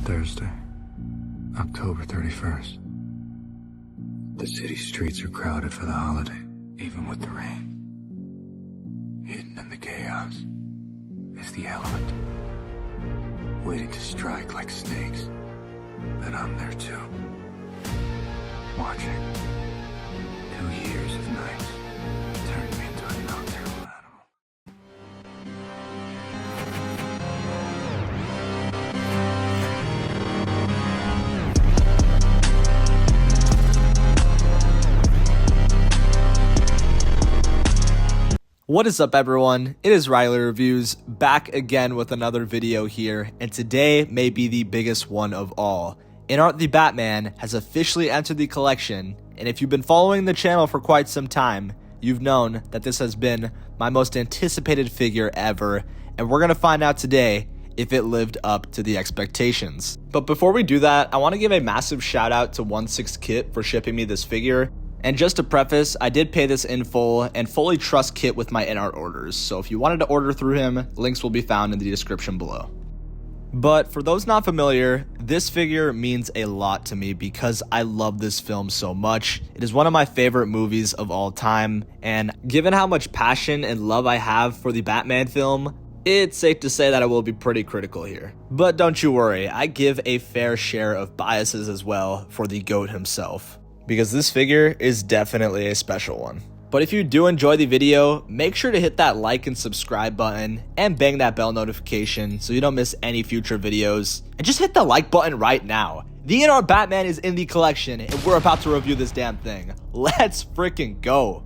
Thursday, October 31st. The city streets are crowded for the holiday, even with the rain. Hidden in the chaos is the element, waiting to strike like snakes. But I'm there too, watching. 2 years of nights turned me into a nocturnal animal. What is up, everyone? It is Riley Reviews, back again with another video here, and today may be the biggest one of all. INART Batman has officially entered the collection, and if you've been following the channel for quite some time, you've known that this has been my most anticipated figure ever, and we're going to find out today if it lived up to the expectations. But before we do that, I want to give a massive shout out to 16Kit for shipping me this figure. And just to preface, I did pay this in full and fully trust Kit with my INART orders, so if you wanted to order through him, links will be found in the description below. But for those not familiar, this figure means a lot to me because I love this film so much. It is one of my favorite movies of all time, and given how much passion and love I have for the Batman film, it's safe to say that I will be pretty critical here. But don't you worry, I give a fair share of biases as well for the GOAT himself, because this figure is definitely a special one. But if you do enjoy the video, make sure to hit that like and subscribe button and bang that bell notification so you don't miss any future videos. And just hit the like button right now. The INART Batman is in the collection and we're about to review this damn thing. Let's freaking go.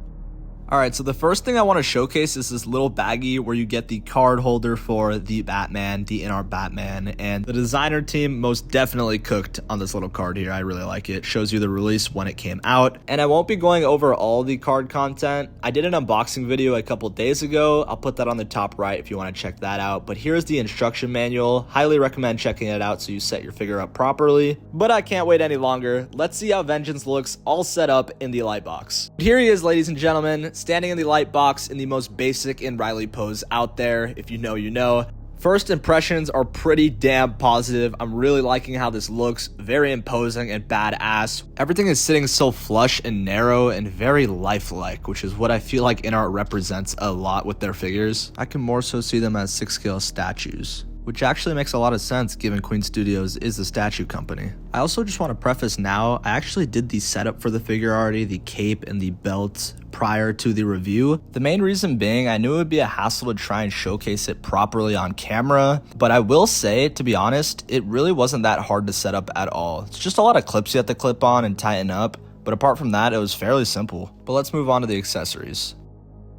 Alright, so the first thing I want to showcase is this little baggie where you get the card holder for the Batman, the INART Batman, and the designer team most definitely cooked on this little card here. I really like it. Shows you the release when it came out, and I won't be going over all the card content. I did an unboxing video a couple days ago. I'll put that on the top right if you want to check that out, but here's the instruction manual. Highly recommend checking it out so you set your figure up properly, but I can't wait any longer. Let's see how Vengeance looks all set up in the light box. Here he is, ladies and gentlemen, standing in the light box in the most basic and Riley pose out there. If you know, you know. First impressions are pretty damn positive. I'm really liking how this looks. Very imposing and badass. Everything is sitting so flush and narrow and very lifelike, which is what I feel like INART represents a lot with their figures. I can more so see them as 6-scale statues, which actually makes a lot of sense given Queen Studios is a statue company. I also just want to preface now, I actually did the setup for the figure already, the cape and the belt, prior to the review. The main reason being, I knew it would be a hassle to try and showcase it properly on camera, but I will say, to be honest, it really wasn't that hard to set up at all. It's just a lot of clips you have to clip on and tighten up, but apart from that, it was fairly simple. But let's move on to the accessories.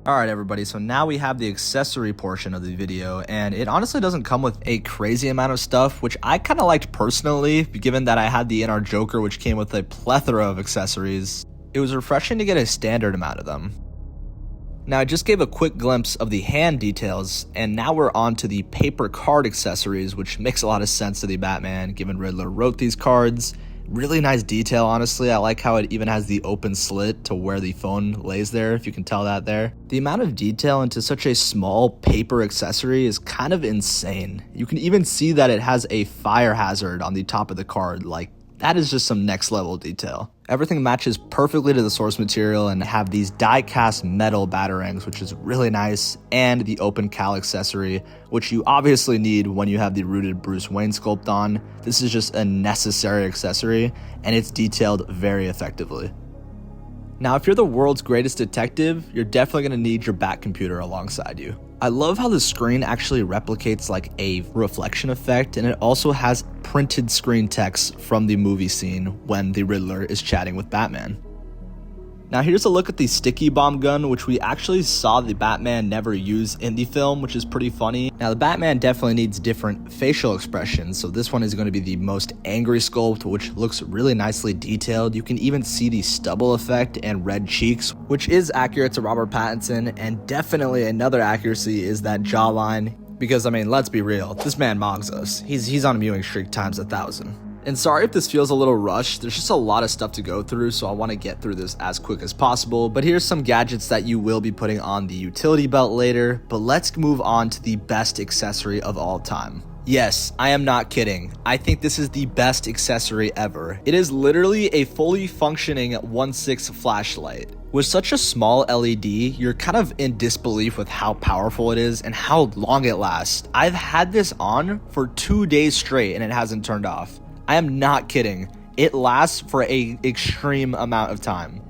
Alright everybody, so now we have the accessory portion of the video, and it honestly doesn't come with a crazy amount of stuff, which I kind of liked personally, given that I had the INART Joker, which came with a plethora of accessories. It was refreshing to get a standard amount of them. Now I just gave a quick glimpse of the hand details, and now we're on to the paper card accessories, which makes a lot of sense to the Batman, given Riddler wrote these cards. Really nice detail, honestly. I like how it even has the open slit to where the phone lays there, if you can tell that there. The amount of detail into such a small paper accessory is kind of insane. You can even see that it has a fire hazard on the top of the card. Like, that is just some next level detail. Everything matches perfectly to the source material and have these die-cast metal batarangs, which is really nice, and the open cowl accessory, which you obviously need when you have the rooted Bruce Wayne sculpt on. This is just a necessary accessory, and it's detailed very effectively. Now, if you're the world's greatest detective, you're definitely going to need your Bat computer alongside you. I love how the screen actually replicates like a reflection effect, and it also has printed screen text from the movie scene when the Riddler is chatting with Batman. Now here's a look at the sticky bomb gun, which we actually saw the Batman never use in the film, which is pretty funny. Now the Batman definitely needs different facial expressions, so this one is going to be the most angry sculpt, which looks really nicely detailed. You can even see the stubble effect and red cheeks, which is accurate to Robert Pattinson, and definitely another accuracy is that jawline, because I mean, let's be real, this man mogs us. He's on a mewing streak times 1,000. And sorry if this feels a little rushed, there's just a lot of stuff to go through, so I want to get through this as quick as possible. But here's some gadgets that you will be putting on the utility belt later, but let's move on to the best accessory of all time. Yes, I am not kidding. I think this is the best accessory ever. It is literally a fully functioning 1.6 flashlight. With such a small LED, you're kind of in disbelief with how powerful it is and how long it lasts. I've had this on for 2 days straight and it hasn't turned off. I am not kidding. It lasts for an extreme amount of time.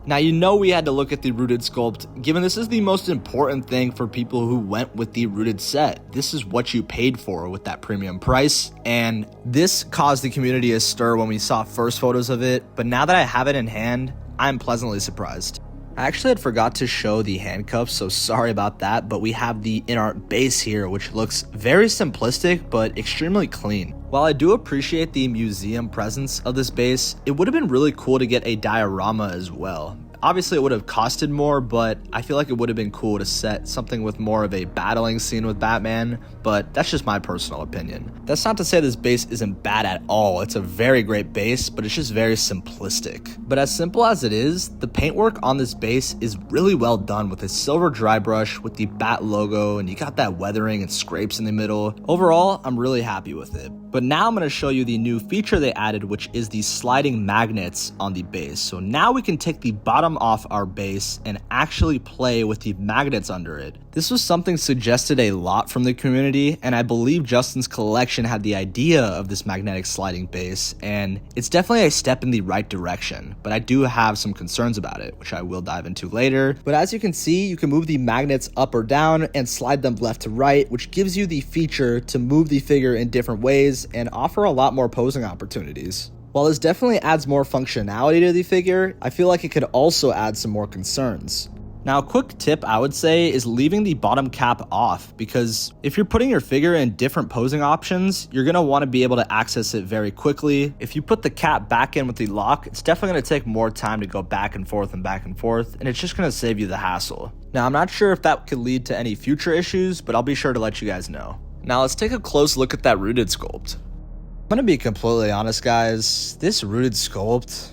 Now, you know we had to look at the rooted sculpt, given this is the most important thing for people who went with the rooted set. This is what you paid for with that premium price, and this caused the community a stir when we saw first photos of it, but now that I have it in hand, I'm pleasantly surprised. I actually had forgot to show the handcuffs, so sorry about that, but we have the INART base here, which looks very simplistic, but extremely clean. While I do appreciate the museum presence of this base, it would have been really cool to get a diorama as well. Obviously, it would have costed more, but I feel like it would have been cool to set something with more of a battling scene with Batman, but that's just my personal opinion. That's not to say this base isn't bad at all. It's a very great base, but it's just very simplistic. But as simple as it is, the paintwork on this base is really well done with a silver dry brush with the Bat logo, and you got that weathering and scrapes in the middle. Overall, I'm really happy with it. But now I'm going to show you the new feature they added, which is the sliding magnets on the base. So now we can take the bottom off our base and actually play with the magnets under it. This was something suggested a lot from the community, and I believe Justin's collection had the idea of this magnetic sliding base, and it's definitely a step in the right direction, but I do have some concerns about it, which I will dive into later. But as you can see, you can move the magnets up or down and slide them left to right, which gives you the feature to move the figure in different ways and offer a lot more posing opportunities. While this definitely adds more functionality to the figure, I feel like it could also add some more concerns. Now, a quick tip I would say is leaving the bottom cap off, because if you're putting your figure in different posing options, you're going to want to be able to access it very quickly. If you put the cap back in with the lock, it's definitely going to take more time to go back and forth, and it's just going to save you the hassle. Now, I'm not sure if that could lead to any future issues, but I'll be sure to let you guys know. Now, let's take a close look at that rooted sculpt. I'm going to be completely honest, guys. This rooted sculpt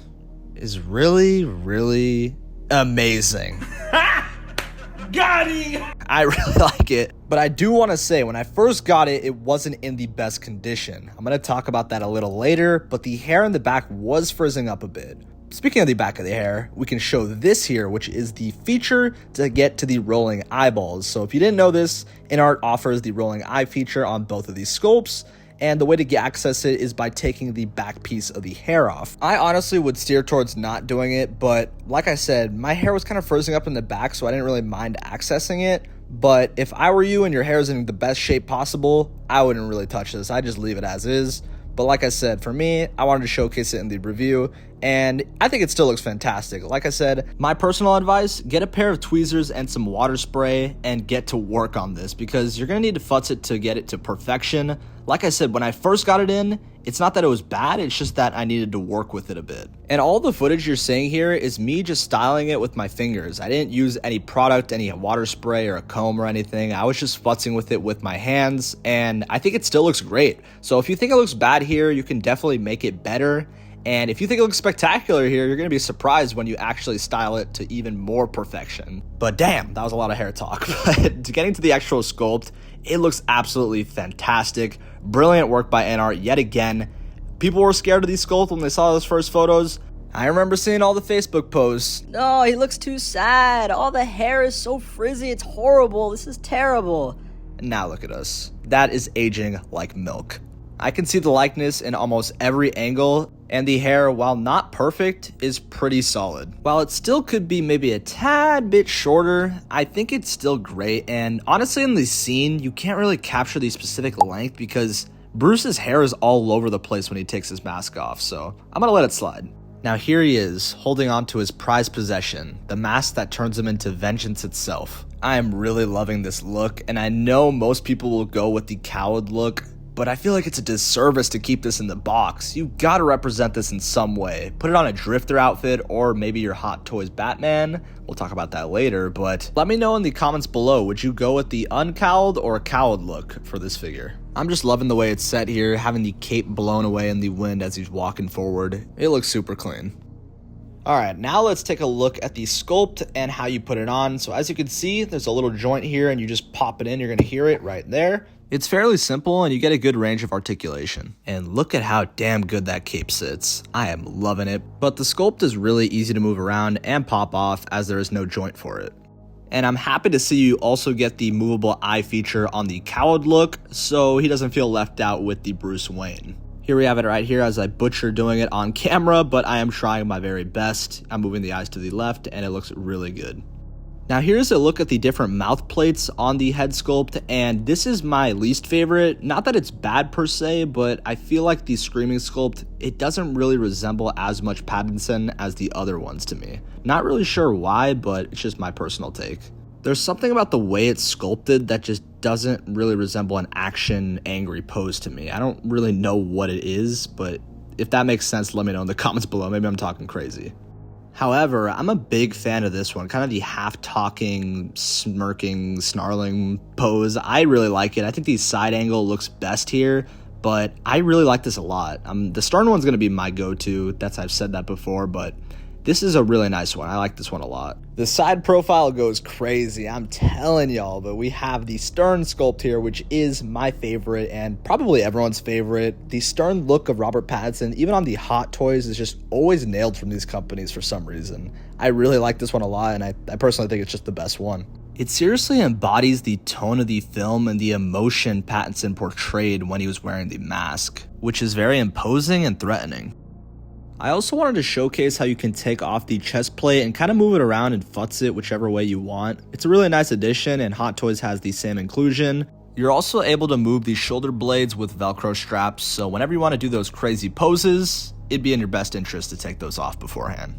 is really, really amazing. Got him! I really like it, but I do want to say when I first got it, it wasn't in the best condition. I'm going to talk about that a little later, but the hair in the back was frizzing up a bit. Speaking of the back of the hair, we can show this here, which is the feature to get to the rolling eyeballs. So if you didn't know this, INART offers the rolling eye feature on both of these sculpts, and the way to access it is by taking the back piece of the hair off. I honestly would steer towards not doing it, but like I said, my hair was kind of frizzing up in the back, so I didn't really mind accessing it. But if I were you and your hair is in the best shape possible, I wouldn't really touch this. I'd just leave it as is. But like I said, for me, I wanted to showcase it in the review, and I think it still looks fantastic. Like I said, my personal advice, get a pair of tweezers and some water spray and get to work on this, because you're going to need to futz it to get it to perfection. Like I said, when I first got it in, it's not that it was bad, it's just that I needed to work with it a bit. And all the footage you're seeing here is me just styling it with my fingers. I didn't use any product, any water spray or a comb or anything. I was just futzing with it with my hands, and I think it still looks great. So if you think it looks bad here, you can definitely make it better. And if you think it looks spectacular here, you're going to be surprised when you actually style it to even more perfection. But damn, that was a lot of hair talk. But getting to the actual sculpt, it looks absolutely fantastic. Brilliant work by INART yet again. People were scared of these sculpts when they saw those first photos. I remember seeing all the Facebook posts. No, he looks too sad. All the hair is so frizzy. It's horrible. This is terrible. And now look at us. That is aging like milk. I can see the likeness in almost every angle, and the hair, while not perfect, is pretty solid. While it still could be maybe a tad bit shorter, I think it's still great, and honestly in the scene, you can't really capture the specific length because Bruce's hair is all over the place when he takes his mask off, so I'm gonna let it slide. Now here he is, holding on to his prized possession, the mask that turns him into vengeance itself. I am really loving this look, and I know most people will go with the cowled look, but I feel like it's a disservice to keep this in the box. You gotta represent this in some way. Put it on a drifter outfit or maybe your Hot Toys Batman. We'll talk about that later, but let me know in the comments below, would you go with the uncowled or cowled look for this figure? I'm just loving the way it's set here, having the cape blown away in the wind as he's walking forward. It looks super clean. Alright, now let's take a look at the sculpt and how you put it on. So as you can see, there's a little joint here and you just pop it in, you're gonna hear it right there. It's fairly simple and you get a good range of articulation. And look at how damn good that cape sits. I am loving it. But the sculpt is really easy to move around and pop off as there is no joint for it. And I'm happy to see you also get the movable eye feature on the cowled look, so he doesn't feel left out with the Bruce Wayne. Here we have it right here as I butcher doing it on camera, but I am trying my very best. I'm moving the eyes to the left and it looks really good. Now here's a look at the different mouth plates on the head sculpt, and this is my least favorite. Not that it's bad per se, but I feel like the Screaming sculpt, it doesn't really resemble as much Pattinson as the other ones to me. Not really sure why, but it's just my personal take. There's something about the way it's sculpted that just doesn't really resemble an action angry pose to me. I don't really know what it is, but if that makes sense, let me know in the comments below. Maybe I'm talking crazy. However, I'm a big fan of this one, kind of the half-talking, smirking, snarling pose. I really like it. I think the side angle looks best here, but I really like this a lot. The Stern one's going to be my go-to. I've said that before, but this is a really nice one. I like this one a lot. The side profile goes crazy, I'm telling y'all, but we have the Stern sculpt here, which is my favorite and probably everyone's favorite. The Stern look of Robert Pattinson, even on the Hot Toys, is just always nailed from these companies for some reason. I really like this one a lot, and I personally think it's just the best one. It seriously embodies the tone of the film and the emotion Pattinson portrayed when he was wearing the mask, which is very imposing and threatening. I also wanted to showcase how you can take off the chest plate and kind of move it around and futz it whichever way you want. It's a really nice addition, and Hot Toys has the same inclusion. You're also able to move the shoulder blades with Velcro straps, so whenever you want to do those crazy poses, it'd be in your best interest to take those off beforehand.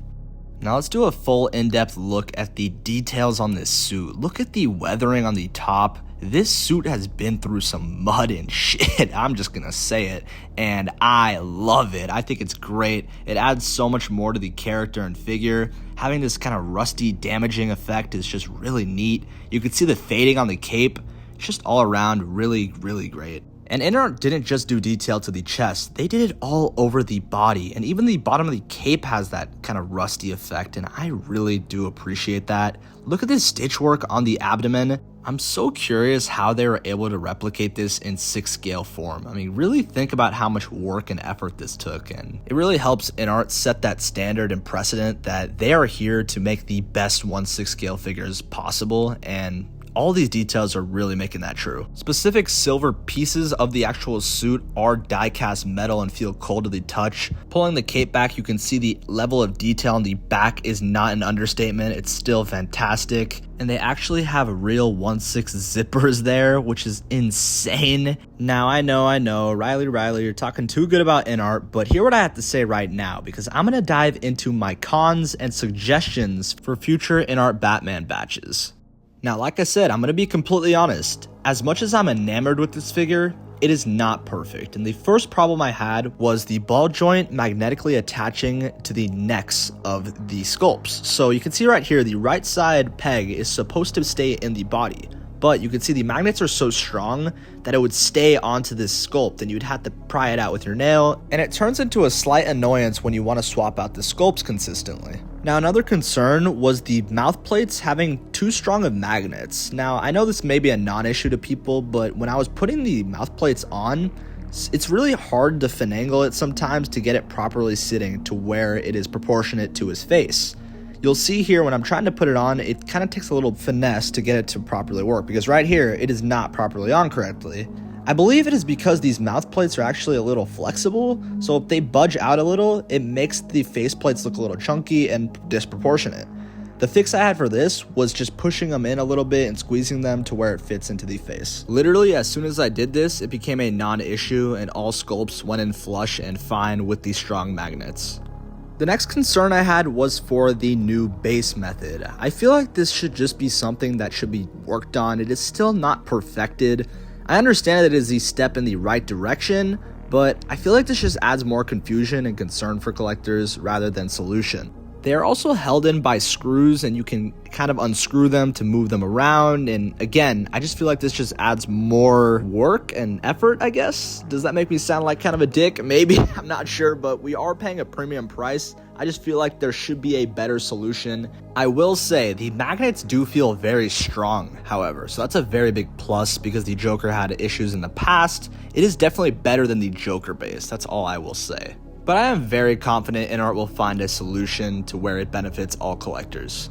Now let's do a full in-depth look at the details on this suit. Look at the weathering on the top. This suit has been through some mud and shit, I'm just gonna say it, and I love it. I think it's great. It adds so much more to the character and figure. Having this kind of rusty, damaging effect is just really neat. You can see the fading on the cape. It's just all around really, really great. And INART didn't just do detail to the chest, they did it all over the body, and even the bottom of the cape has that kind of rusty effect, and I really do appreciate that. Look at this stitch work on the abdomen. I'm so curious how they were able to replicate this in 6-scale form. I mean, really think about how much work and effort this took, and it really helps INART set that standard and precedent that they are here to make the best 1/6 scale figures possible, and all these details are really making that true. Specific silver pieces of the actual suit are die-cast metal and feel cold to the touch. Pulling the cape back, you can see the level of detail on the back is not an understatement. It's still fantastic. And they actually have real 1/6 zippers there, which is insane. Now, I know, Riley, you're talking too good about INART, but hear what I have to say right now, because I'm gonna dive into my cons and suggestions for future INART Batman batches. Now, like I said, I'm going to be completely honest. As much as I'm enamored with this figure, it is not perfect. And the first problem I had was the ball joint magnetically attaching to the necks of the sculpts. So you can see right here, the right side peg is supposed to stay in the body, but you can see the magnets are so strong that it would stay onto this sculpt and you'd have to pry it out with your nail, and it turns into a slight annoyance when you want to swap out the sculpts consistently. Now, another concern was the mouth plates having too strong of magnets. Now, I know this may be a non-issue to people, but when I was putting the mouth plates on, it's really hard to finagle it sometimes to get it properly sitting to where it is proportionate to his face. You'll see here when I'm trying to put it on, it kind of takes a little finesse to get it to properly work, because right here, it is not properly on correctly. I believe it is because these mouth plates are actually a little flexible, so if they budge out a little, it makes the face plates look a little chunky and disproportionate. The fix I had for this was just pushing them in a little bit and squeezing them to where it fits into the face. Literally, as soon as I did this, it became a non-issue and all sculpts went in flush and fine with these strong magnets. The next concern I had was for the new base method. I feel like this should just be something that should be worked on. It is still not perfected. I understand that it is a step in the right direction, but I feel like this just adds more confusion and concern for collectors rather than solution. They are also held in by screws, and you can kind of unscrew them to move them around. And again, I just feel like this just adds more work and effort, I guess. Does that make me sound like kind of a dick? Maybe, I'm not sure, but we are paying a premium price. I just feel like there should be a better solution. I will say the magnets do feel very strong, however, so that's a very big plus because the Joker had issues in the past. It is definitely better than the Joker base, that's all I will say. But I am very confident INART will find a solution to where it benefits all collectors.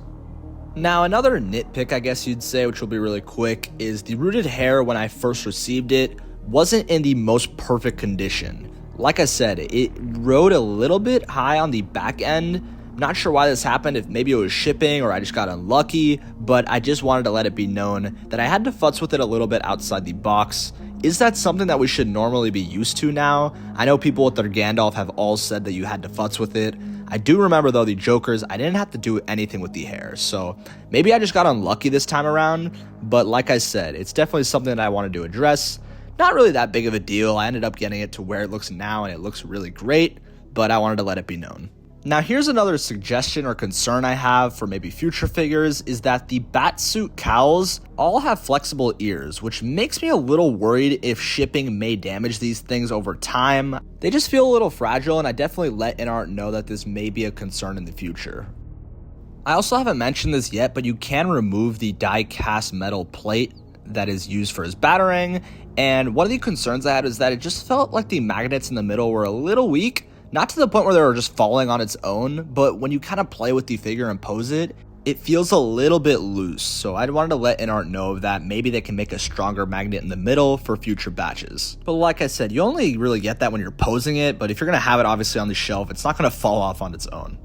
Now, another nitpick, I guess you'd say, which will be really quick, is the rooted hair when I first received it wasn't in the most perfect condition. Like I said, it rode a little bit high on the back end. Not sure why this happened, if maybe it was shipping or I just got unlucky, but I just wanted to let it be known that I had to futz with it a little bit outside the box. Is that something that we should normally be used to now? I know people with their Gandalf have all said that you had to futz with it. I do remember though the Jokers, I didn't have to do anything with the hair, so maybe I just got unlucky this time around, but like I said, it's definitely something that I wanted to address. Not really that big of a deal. I ended up getting it to where it looks now and it looks really great, but I wanted to let it be known. Now here's another suggestion or concern I have for maybe future figures is that the Batsuit cowls all have flexible ears, which makes me a little worried if shipping may damage these things over time. They just feel a little fragile, and I definitely let INART know that this may be a concern in the future. I also haven't mentioned this yet, but you can remove the die-cast metal plate that is used for his Batarang, and one of the concerns I had is that it just felt like the magnets in the middle were a little weak. Not to the point where they were just falling on its own, but when you kind of play with the figure and pose it, it feels a little bit loose. So I wanted to let INART know that maybe they can make a stronger magnet in the middle for future batches. But like I said, you only really get that when you're posing it, but if you're going to have it obviously on the shelf, it's not going to fall off on its own.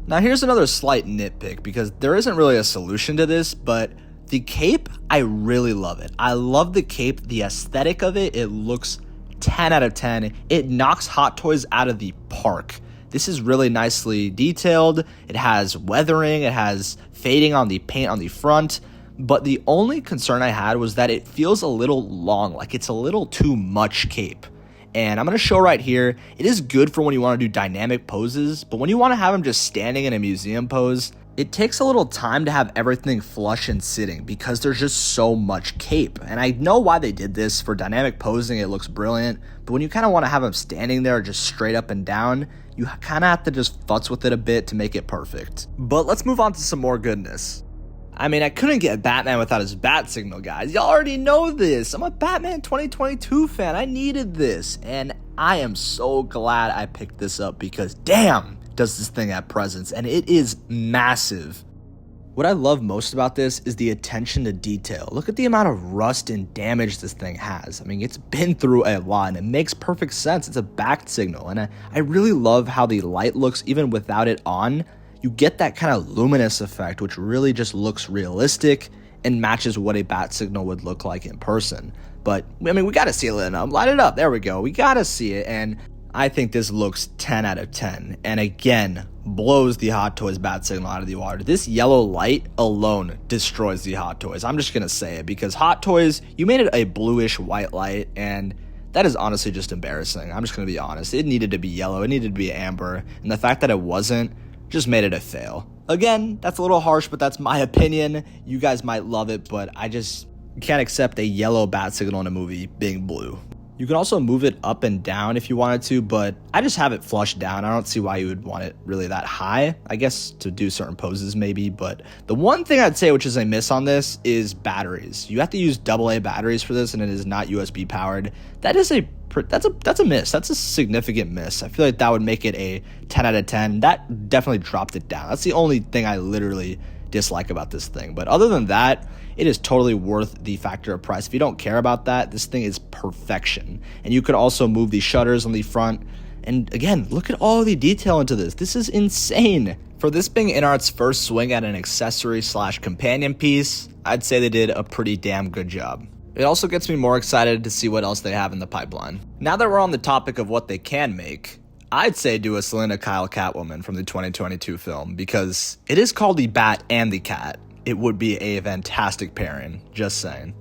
Now here's another slight nitpick because there isn't really a solution to this, but the cape, I really love it. I love the cape, the aesthetic of it. It looks 10 out of 10. It knocks Hot Toys out of the park. This is really nicely detailed. It has weathering, it has fading on the paint on the front, but the only concern I had was that it feels a little long, like it's a little too much cape. And I'm going to show right here, it is good for when you want to do dynamic poses, but when you want to have them just standing in a museum pose, it takes a little time to have everything flush and sitting because there's just so much cape. And I know why they did this. For dynamic posing, it looks brilliant. But when you kind of want to have them standing there just straight up and down, you kind of have to just futz with it a bit to make it perfect. But let's move on to some more goodness. I mean, I couldn't get Batman without his bat signal, guys. Y'all already know this. I'm a Batman 2022 fan. I needed this. And I am so glad I picked this up because damn, does this thing have presence, and it is massive. What I love most about this is the attention to detail. Look at the amount of rust and damage this thing has. I mean, it's been through a lot, and it makes perfect sense. It's a bat signal, and I really love how the light looks even without it on. You get that kind of luminous effect, which really just looks realistic and matches what a bat signal would look like in person. But, I mean, we gotta see it lit up. Light it up. There we go. We gotta see it, and I think this looks 10 out of 10, and again, blows the Hot Toys bat signal out of the water. This yellow light alone destroys the Hot Toys. I'm just gonna say it, because Hot Toys, you made it a bluish white light, and that is honestly just embarrassing. I'm just gonna be honest. It needed to be yellow, it needed to be amber, and the fact that it wasn't just made it a fail. Again, that's a little harsh, but that's my opinion. You guys might love it, but I just can't accept a yellow bat signal in a movie being blue. You can also move it up and down if you wanted to, but I just have it flushed down. I don't see why you would want it really that high. I guess to do certain poses maybe, but the one thing I'd say which is a miss on this is batteries. You have to use AA batteries for this, and it is not USB powered. That's a miss. That's a significant miss. I feel like that would make it a 10 out of 10. That definitely dropped it down. That's the only thing I literally dislike about this thing, but other than that, it is totally worth the factor of price. If you don't care about that, this thing is perfection. And you could also move the shutters on the front, and again, look at all the detail into this. This is insane. For this being INART's first swing at an accessory / companion piece, I'd say they did a pretty damn good job. It also gets me more excited to see what else they have in the pipeline. Now that we're on the topic of what they can make, I'd say do a Selina Kyle Catwoman from the 2022 film, because it is called the Bat and the Cat. It would be a fantastic pairing, just saying.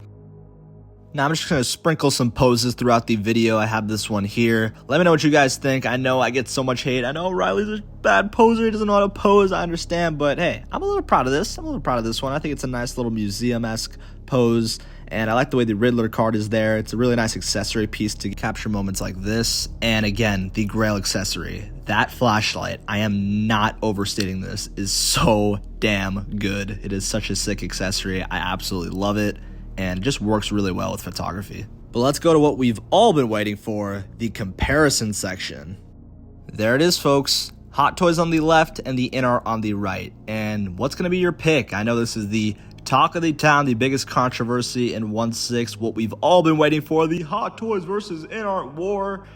Now I'm just going to sprinkle some poses throughout the video. I have this one here. Let me know what you guys think. I know I get so much hate. I know Riley's a bad poser. He doesn't know how to pose. I understand. But hey, I'm a little proud of this. I'm a little proud of this one. I think it's a nice little museum-esque pose. And I like the way the Riddler card is there. It's a really nice accessory piece to capture moments like this. And again, the Grail accessory. That flashlight, I am not overstating this, is so damn good. It is such a sick accessory. I absolutely love it. And it just works really well with photography. But let's go to what we've all been waiting for, the comparison section. There it is, folks. Hot Toys on the left and the INART on the right. And what's going to be your pick? I know this is the talk of the town, the biggest controversy in 1/6, what we've all been waiting for, the Hot Toys versus INART war.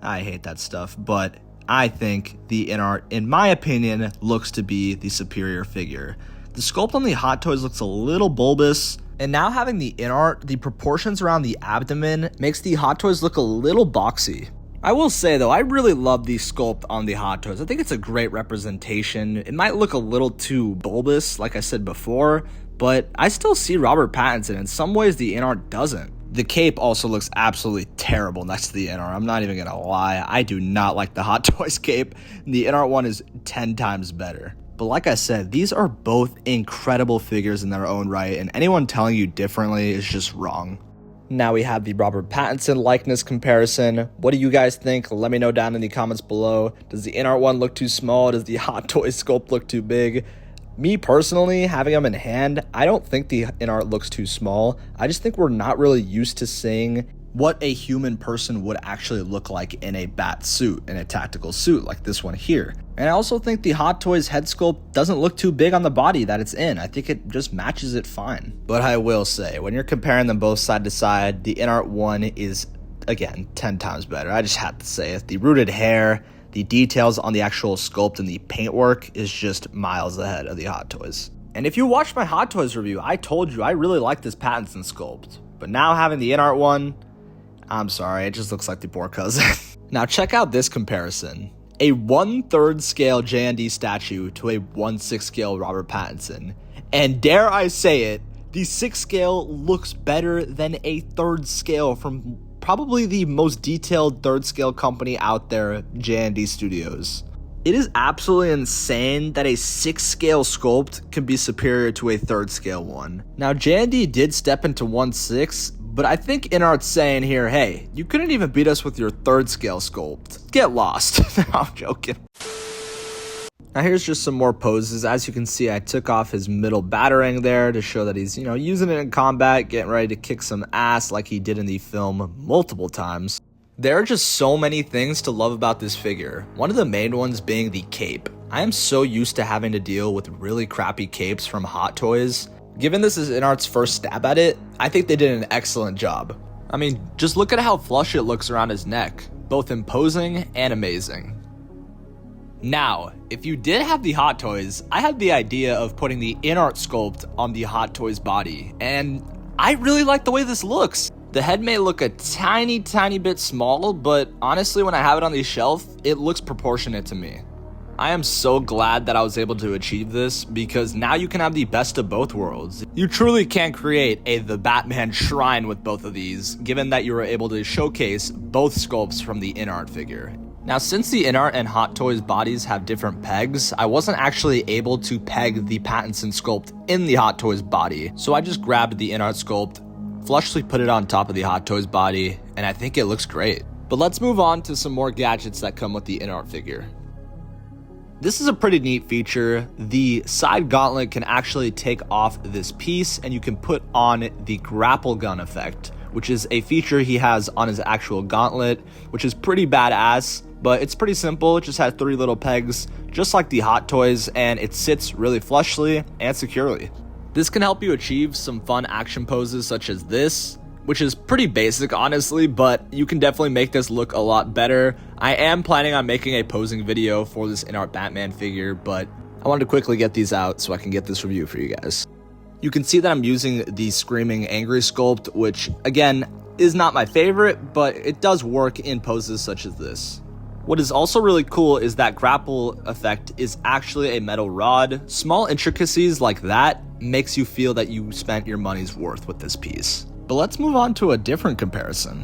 I hate that stuff, but I think the INART, in my opinion, looks to be the superior figure. The sculpt on the Hot Toys looks a little bulbous. And now having the INART, the proportions around the abdomen makes the Hot Toys look a little boxy. I will say though, I really love the sculpt on the Hot Toys. I think it's a great representation. It might look a little too bulbous, like I said before, but I still see Robert Pattinson. In some ways, the INART doesn't. The cape also looks absolutely terrible next to the INART. I'm not even gonna lie. I do not like the Hot Toys cape. The INART one is 10 times better. But like I said, these are both incredible figures in their own right, and anyone telling you differently is just wrong. Now we have the Robert Pattinson likeness comparison. What do you guys think? Let me know down in the comments below. Does the INART one look too small? Does the Hot Toys sculpt look too big? Me personally, having them in hand, I don't think the INART looks too small. I just think we're not really used to seeing what a human person would actually look like in a bat suit, in a tactical suit like this one here. And I also think the Hot Toys head sculpt doesn't look too big on the body that it's in. I think it just matches it fine. But I will say, when you're comparing them both side to side, the INART one is, again, 10 times better. I just have to say it. The rooted hair, the details on the actual sculpt and the paintwork is just miles ahead of the Hot Toys. And if you watched my Hot Toys review, I told you I really like this Pattinson sculpt. But now having the INART one, I'm sorry, it just looks like the poor cousin. Now check out this comparison. A 1/3 scale JND statue to a 1/6 scale Robert Pattinson. And dare I say it, the 6 scale looks better than a 3rd scale from probably the most detailed 3rd scale company out there, JND Studios. It is absolutely insane that a 6 scale sculpt can be superior to a 3rd scale one. Now JND did step into 1/6, but I think INART's saying here, hey, you couldn't even beat us with your 3rd scale sculpt. Get lost. No, I'm joking. Now here's just some more poses. As you can see, I took off his middle batarang there to show that he's, using it in combat, getting ready to kick some ass like he did in the film multiple times. There are just so many things to love about this figure. One of the main ones being the cape. I am so used to having to deal with really crappy capes from Hot Toys. Given this is INART's first stab at it, I think they did an excellent job. I mean, just look at how flush it looks around his neck, both imposing and amazing. Now, if you did have the Hot Toys, I had the idea of putting the INART sculpt on the Hot Toys body, and I really like the way this looks. The head may look a tiny bit small, but honestly, when I have it on the shelf, it looks proportionate to me. I am so glad that I was able to achieve this, because now you can have the best of both worlds. You truly can create the Batman shrine with both of these, given that you were able to showcase both sculpts from the INART figure. Now, since the INART and Hot Toys bodies have different pegs, I wasn't actually able to peg the Pattinson sculpt in the Hot Toys body, so I just grabbed the INART sculpt, flushly put it on top of the Hot Toys body, and I think it looks great. But let's move on to some more gadgets that come with the INART figure. This is a pretty neat feature. The side gauntlet can actually take off this piece and you can put on the grapple gun effect, which is a feature he has on his actual gauntlet, which is pretty badass, but it's pretty simple. It just has 3 little pegs, just like the Hot Toys, and it sits really flushly and securely. This can help you achieve some fun action poses such as this, which is pretty basic honestly, but you can definitely make this look a lot better. I am planning on making a posing video for this INART Batman figure, but I wanted to quickly get these out so I can get this review for you guys. You can see that I'm using the Screaming Angry sculpt, which again is not my favorite, but it does work in poses such as this. What is also really cool is that grapple effect is actually a metal rod. Small intricacies like that makes you feel that you spent your money's worth with this piece. But let's move on to a different comparison.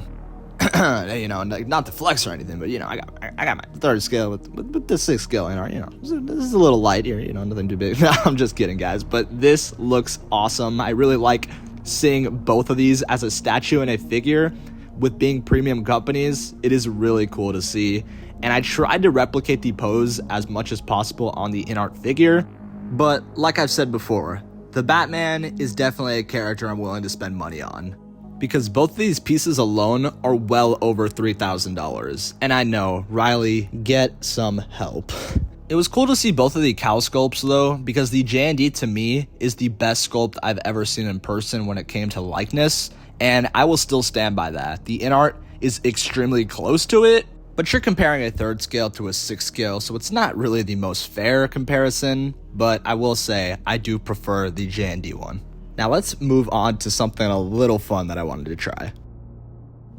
You know, not to flex or anything, but you know, I got my third scale with the sixth scale. You know, this is a little light here. You know, nothing too big. No, I'm just kidding, guys. But this looks awesome. I really like seeing both of these as a statue and a figure. With being premium companies, it is really cool to see. And I tried to replicate the pose as much as possible on the INART figure. But like I've said before, the Batman is definitely a character I'm willing to spend money on, because both of these pieces alone are well over $3,000. And I know, Riley, get some help. It was cool to see both of the Cowl sculpts though, because the J&D to me is the best sculpt I've ever seen in person when it came to likeness, and I will still stand by that. The INART is extremely close to it, but you're comparing a third scale to a sixth scale, so it's not really the most fair comparison, but I will say I do prefer the J&D one. Now let's move on to something a little fun that I wanted to try.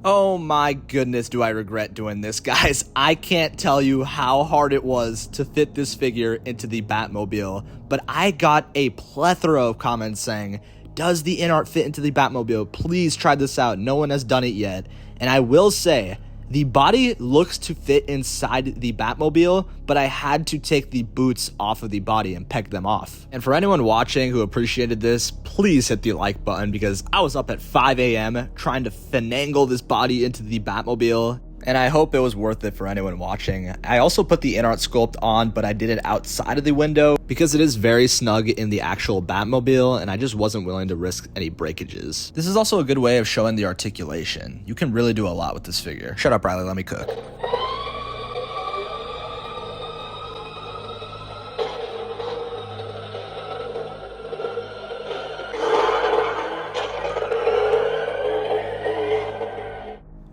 Oh my goodness, do I regret doing this, guys. I can't tell you how hard it was to fit this figure into the Batmobile, but I got a plethora of comments saying, does the INART fit into the Batmobile? Please try this out. No one has done it yet. And I will say, the body looks to fit inside the Batmobile, but I had to take the boots off of the body and peg them off. And for anyone watching who appreciated this, please hit the like button, because I was up at 5 a.m. trying to finagle this body into the Batmobile, and I hope it was worth it for anyone watching. I also put the INART sculpt on, but I did it outside of the window because it is very snug in the actual Batmobile, and I just wasn't willing to risk any breakages. This is also a good way of showing the articulation. You can really do a lot with this figure. Shut up, Riley, let me cook.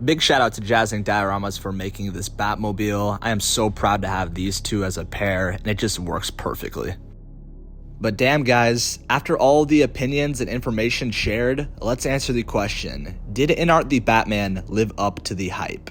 Big shout out to Jazzinc dioramas for making this Batmobile. I am so proud to have these two as a pair, and it just works perfectly. But damn guys, after all the opinions and information shared, let's answer the question, did INART the Batman live up to the hype?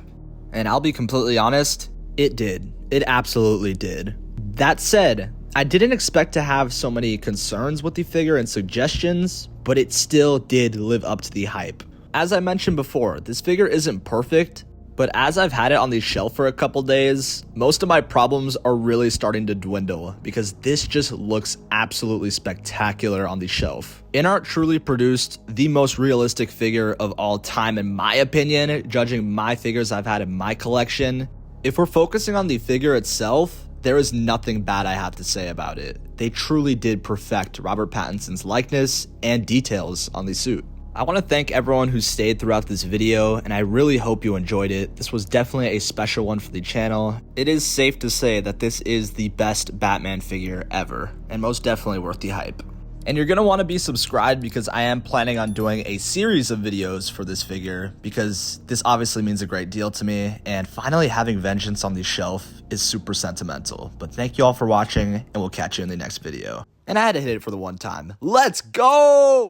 And I'll be completely honest, it did. It absolutely did. That said, I didn't expect to have so many concerns with the figure and suggestions, but it still did live up to the hype. As I mentioned before, this figure isn't perfect, but as I've had it on the shelf for a couple days, most of my problems are really starting to dwindle, because this just looks absolutely spectacular on the shelf. INART truly produced the most realistic figure of all time in my opinion, judging my figures I've had in my collection. If we're focusing on the figure itself, there is nothing bad I have to say about it. They truly did perfect Robert Pattinson's likeness and details on the suit. I want to thank everyone who stayed throughout this video, and I really hope you enjoyed it. This was definitely a special one for the channel. It is safe to say that this is the best Batman figure ever, and most definitely worth the hype. And you're going to want to be subscribed, because I am planning on doing a series of videos for this figure, because this obviously means a great deal to me, and finally having Vengeance on the shelf is super sentimental. But thank you all for watching, and we'll catch you in the next video. And I had to hit it for the one time. Let's go!